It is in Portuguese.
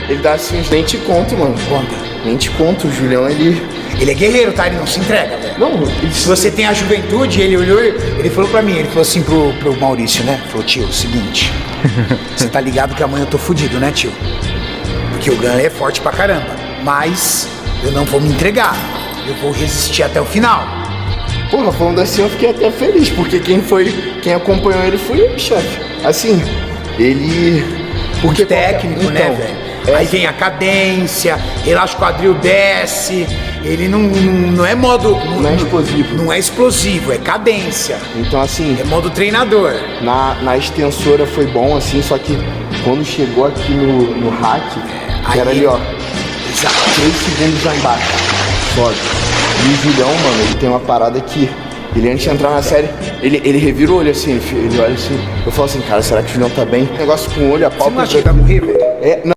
Ele dá assim, nem te conto, mano. Conta. Nem te conto, o Julião, ele é guerreiro, tá? Ele não se entrega, velho. Não, Se você tem a juventude, ele olhou, ele falou pra mim, ele falou assim pro Maurício, né? Falou, tio, seguinte, você tá ligado que amanhã eu tô fudido, né, tio? Porque o Gun é forte pra caramba, mas eu não vou me entregar, eu vou resistir até o final. Porra, falando assim, eu fiquei até feliz, porque quem acompanhou ele foi eu, chefe. Assim, ele... Porque técnico, então, né, velho? Aí vem a cadência, relaxa o quadril, desce. Ele não é modo... Não é explosivo. Não é explosivo, é cadência. Então, assim... É modo treinador. Na extensora foi bom, assim, só que quando chegou aqui no hack, que era ali, ó. Exato. 3 segundos lá embaixo. Sobe. E o Julião, mano, ele tem uma parada que... Ele antes de entrar na série, ele revira o olho assim, ele olha assim. Eu falo assim, cara, será que o Julião tá bem? Negócio com o olho, a pálpebra... Você não acha que vai morrer, velho? É, não.